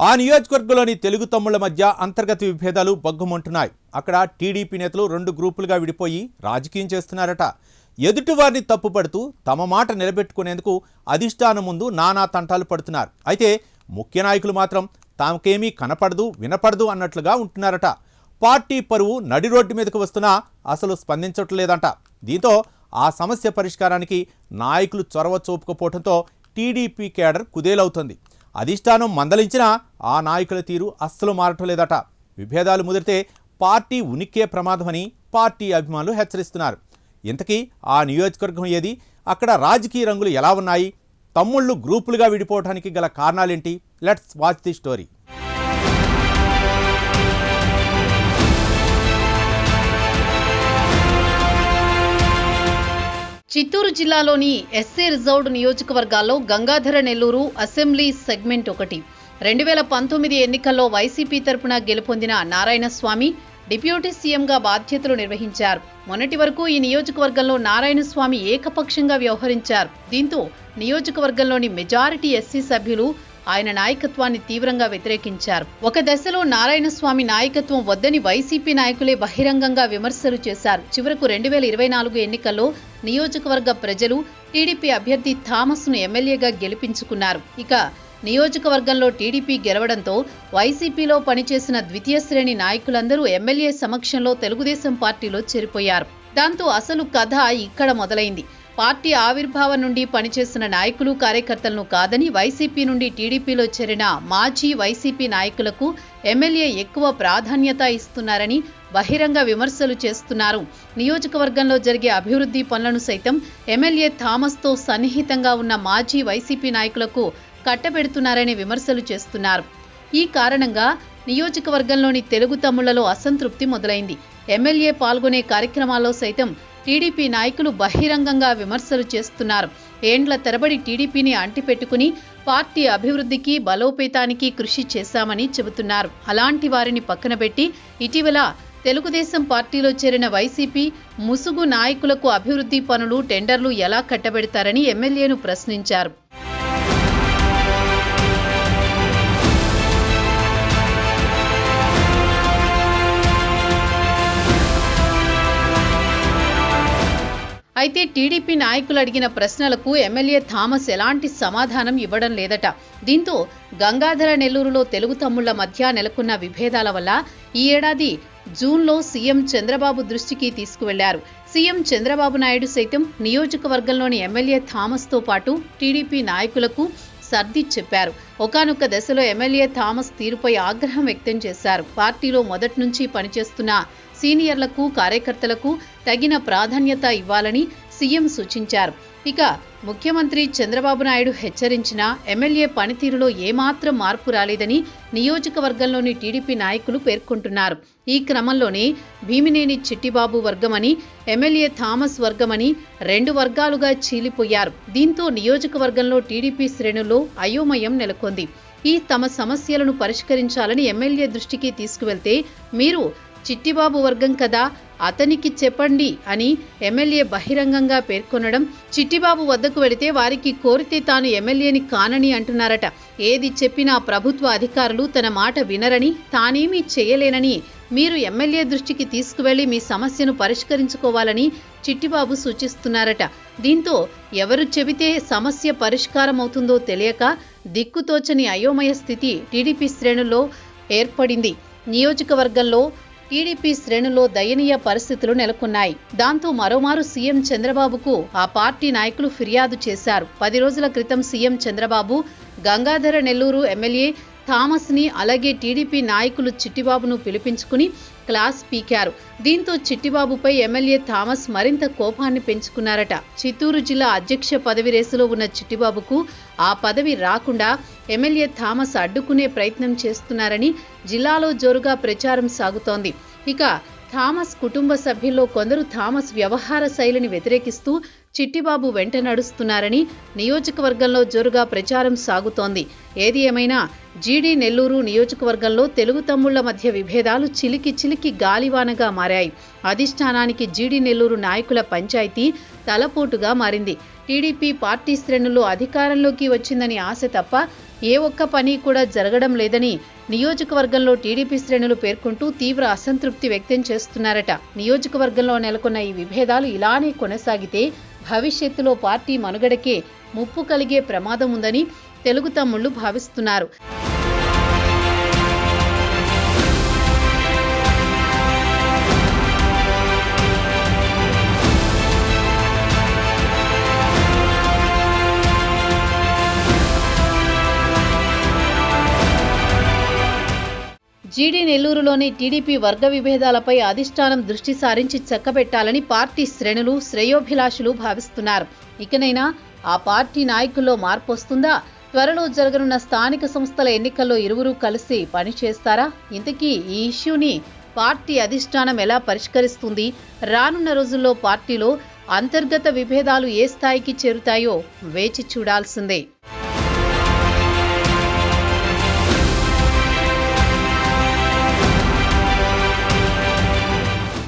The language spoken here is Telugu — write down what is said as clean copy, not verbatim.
ఆ నియోజకవర్గంలోని తెలుగు తమ్ముళ్ల మధ్య అంతర్గత విభేదాలు బగ్గుమంటున్నాయి. అక్కడ టీడీపీ నేతలు 2 గ్రూపులుగా విడిపోయి రాజకీయం చేస్తున్నారట. ఎదుటివారిని తప్పుపడుతూ తమ మాట నిలబెట్టుకునేందుకు అధిష్టానం ముందు నానా తంటాలు పడుతున్నారు. అయితే ముఖ్య నాయకులు మాత్రం తామకేమీ కనపడదు వినపడదు అన్నట్లుగా ఉంటున్నారట. పార్టీ పరువు నడి రోడ్డు మీదకు వస్తున్నా అసలు స్పందించట్లేదంట. దీంతో ఆ సమస్య పరిష్కారానికి నాయకులు చొరవ చూపకపోవడంతో టీడీపీ కేడర్ కుదేలవుతుంది. అధిష్టానం మందలించినా ఆ నాయకుల తీరు అస్సలు మారటం లేదట. విభేదాలు ముదిరితే పార్టీ ఉనికే ప్రమాదమని పార్టీ అభిమానులు హెచ్చరిస్తున్నారు. ఇంతకీ ఆ నియోజకవర్గం ఏది? అక్కడ రాజకీయ రంగులు ఎలా ఉన్నాయి? తమ్ముళ్ళు గ్రూపులుగా విడిపోవడానికి గల కారణాలేంటి? Let's watch the story. Chittoor జిల్లాలోని ఎస్సీ రిజర్వ్డ్ నియోజకవర్గాల్లో గంగాధర నెల్లూరు అసెంబ్లీ సెగ్మెంట్ ఒకటి. 2019 ఎన్నికల్లో వైసీపీ తరపున గెలుపొందిన నారాయణస్వామి డిప్యూటీ సీఎంగా బాధ్యతలు నిర్వహించారు. మొన్నటి వరకు ఈ నియోజకవర్గంలో నారాయణస్వామి ఏకపక్షంగా వ్యవహరించారు. దీంతో నియోజకవర్గంలోని మెజారిటీ ఎస్సీ సభ్యులు ఆయన నాయకత్వాన్ని తీవ్రంగా వ్యతిరేకించారు. ఒక దశలో నారాయణస్వామి నాయకత్వం వద్దని వైసీపీ నాయకులే బహిరంగంగా విమర్శలు చేశారు. చివరకు 2024 ఎన్నికల్లో నియోజకవర్గ ప్రజలు టీడీపీ అభ్యర్థి థామస్ను ఎమ్మెల్యేగా గెలిపించుకున్నారు. ఇక నియోజకవర్గంలో టీడీపీ గెలవడంతో వైసీపీలో పనిచేసిన ద్వితీయ శ్రేణి నాయకులందరూ ఎమ్మెల్యే సమక్షంలో తెలుగుదేశం పార్టీలో చేరిపోయారు. దాంతో అసలు కథ ఇక్కడ మొదలైంది. పార్టీ ఆవిర్భావం నుండి పనిచేసిన నాయకులు కార్యకర్తలను కాదని వైసీపీ నుండి టీడీపీలో చేరిన మాజీ వైసీపీ నాయకులకు ఎమ్మెల్యే ఎక్కువ ప్రాధాన్యత ఇస్తున్నారని బహిరంగ విమర్శలు చేస్తున్నారు. నియోజకవర్గంలో జరిగే అభివృద్ధి పనులను సైతం ఎమ్మెల్యే థామస్తో సన్నిహితంగా ఉన్న మాజీ వైసీపీ నాయకులకు కట్టబెడుతున్నారని విమర్శలు చేస్తున్నారు. ఈ కారణంగా నియోజకవర్గంలోని తెలుగు తమ్ముళ్లలో అసంతృప్తి మొదలైంది. ఎమ్మెల్యే పాల్గొనే కార్యక్రమాల్లో సైతం టీడీపీ నాయకులు బహిరంగంగా విమర్శలు చేస్తున్నారు. ఏండ్ల తరబడి టీడీపీని అంటిపెట్టుకుని పార్టీ అభివృద్ధికి బలోపేతానికి కృషి చేశామని చెబుతున్నారు. అలాంటి వారిని పక్కనబెట్టి ఇటీవల తెలుగుదేశం పార్టీలో చేరిన వైసీపీ ముసుగు నాయకులకు అభివృద్ధి పనులు టెండర్లు ఎలా కట్టబెడతారని ఎమ్మెల్యేను ప్రశ్నించారు. అయితే టీడీపీ నాయకులు అడిగిన ప్రశ్నలకు ఎమ్మెల్యే థామస్ ఎలాంటి సమాధానం ఇవ్వడం లేదట. దీంతో గంగాధర నెల్లూరులో తెలుగు తమ్ముళ్ల మధ్య నెలకొన్న విభేదాల వల్ల ఈ ఏడాది జూన్లో సీఎం చంద్రబాబు దృష్టికి తీసుకువెళ్లారు. సీఎం చంద్రబాబు నాయుడు సైతం నియోజకవర్గంలోని ఎమ్మెల్యే థామస్తో పాటు టీడీపీ నాయకులకు సర్ది చెప్పారు. ఒకానొక దశలో ఎమ్మెల్యే థామస్ తీరుపై ఆగ్రహం వ్యక్తం చేశారు. పార్టీలో మొదటి నుంచి పనిచేస్తున్న సీనియర్లకు కార్యకర్తలకు తగిన ప్రాధాన్యత ఇవ్వాలని సీఎం సూచించారు. ఇక ముఖ్యమంత్రి చంద్రబాబు నాయుడు హెచ్చరించినా ఎమ్మెల్యే పనితీరులో ఏమాత్రం మార్పు రాలేదని నియోజకవర్గంలోని టీడీపీ నాయకులు పేర్కొంటున్నారు. ఈ క్రమంలోనే భీమినేని చిట్టిబాబు వర్గమని ఎమ్మెల్యే థామస్ వర్గమని 2 వర్గాలుగా చీలిపోయారు. దీంతో నియోజకవర్గంలో టీడీపీ శ్రేణుల్లో అయోమయం నెలకొంది. ఈ తమ సమస్యలను పరిష్కరించాలని ఎమ్మెల్యే దృష్టికి తీసుకువెళ్తే మీరు చిట్టిబాబు వర్గం కదా, అతనికి చెప్పండి అని ఎమ్మెల్యే బహిరంగంగా పేర్కొనడం, చిట్టిబాబు వద్దకు వెళితే వారికి కోరితే తాను ఎమ్మెల్యేని కానని అంటున్నారట. ఏది చెప్పినా ప్రభుత్వ అధికారులు తన మాట వినరని, తానేమీ చేయలేనని మీరు ఎమ్మెల్యే దృష్టికి తీసుకువెళ్లి మీ సమస్యను పరిష్కరించుకోవాలని చిట్టిబాబు సూచిస్తున్నారట. దీంతో ఎవరు చెబితే సమస్య పరిష్కారం అవుతుందో తెలియక దిక్కుతోచని అయోమయ స్థితి టీడీపీ శ్రేణుల్లో ఏర్పడింది. నియోజకవర్గంలో టీడీపీ శ్రేణుల్లో దయనీయ పరిస్థితులు నెలకొన్నాయి. దాంతో మరోమారు సీఎం చంద్రబాబుకు ఆ పార్టీ నాయకులు ఫిర్యాదు చేశారు. 10 రోజుల క్రితం సీఎం చంద్రబాబు గంగాధర నెల్లూరు ఎమ్మెల్యే థామస్ని అలాగే టీడీపీ నాయకులు చిట్టిబాబును పిలిపించుకుని క్లాస్ పీకారు. దీంతో చిట్టిబాబుపై ఎమ్మెల్యే థామస్ మరింత కోపాన్ని పెంచుకున్నారట. చిత్తూరు జిల్లా అధ్యక్ష పదవి రేసులో ఉన్న చిట్టిబాబుకు ఆ పదవి రాకుండా ఎమ్మెల్యే థామస్ అడ్డుకునే ప్రయత్నం చేస్తున్నారని జిల్లాలో జోరుగా ప్రచారం సాగుతోంది. ఇక థామస్ కుటుంబ సభ్యుల్లో కొందరు థామస్ వ్యవహార శైలిని వ్యతిరేకిస్తూ చిట్టిబాబు వెంట నడుస్తున్నారని నియోజకవర్గంలో జోరుగా ప్రచారం సాగుతోంది. ఏది ఏమైనా జీడీ నెల్లూరు నియోజకవర్గంలో తెలుగు తమ్ముళ్ల మధ్య విభేదాలు చిలికి గాలివానగా మారాయి. అధిష్టానానికి జీడీ నెల్లూరు నాయకుల పంచాయతీ తలపోటుగా మారింది. టీడీపీ పార్టీ శ్రేణుల్లో అధికారంలోకి వచ్చిందని ఆశ తప్ప ఏ ఒక్క పని కూడా జరగడం లేదని నియోజకవర్గంలో టీడీపీ శ్రేణులు పేర్కొంటూ తీవ్ర అసంతృప్తి వ్యక్తం చేస్తున్నారట. నియోజకవర్గంలో నెలకొన్న ఈ విభేదాలు ఇలానే కొనసాగితే భవిష్యత్తులో పార్టీ మనుగడకే ముప్పు కలిగే ప్రమాదం ఉందని తెలుగు తమ్ముళ్లు భావిస్తున్నారు. జీడీ నెల్లూరులోని టీడీపీ వర్గ విభేదాలపై అధిష్టానం దృష్టి సారించి చక్కబెట్టాలని పార్టీ శ్రేణులు శ్రేయోభిలాషులు భావిస్తున్నారు. ఇకనైనా ఆ పార్టీ నాయకుల్లో మార్పు వస్తుందా? త్వరలో జరగనున్న స్థానిక సంస్థల ఎన్నికల్లో ఇరువురు కలిసి పనిచేస్తారా? ఇంతకీ ఈ ఇష్యూని పార్టీ అధిష్టానం ఎలా పరిష్కరిస్తుంది? రానున్న రోజుల్లో పార్టీలో అంతర్గత విభేదాలు ఏ స్థాయికి చేరుతాయో వేచి చూడాల్సిందే.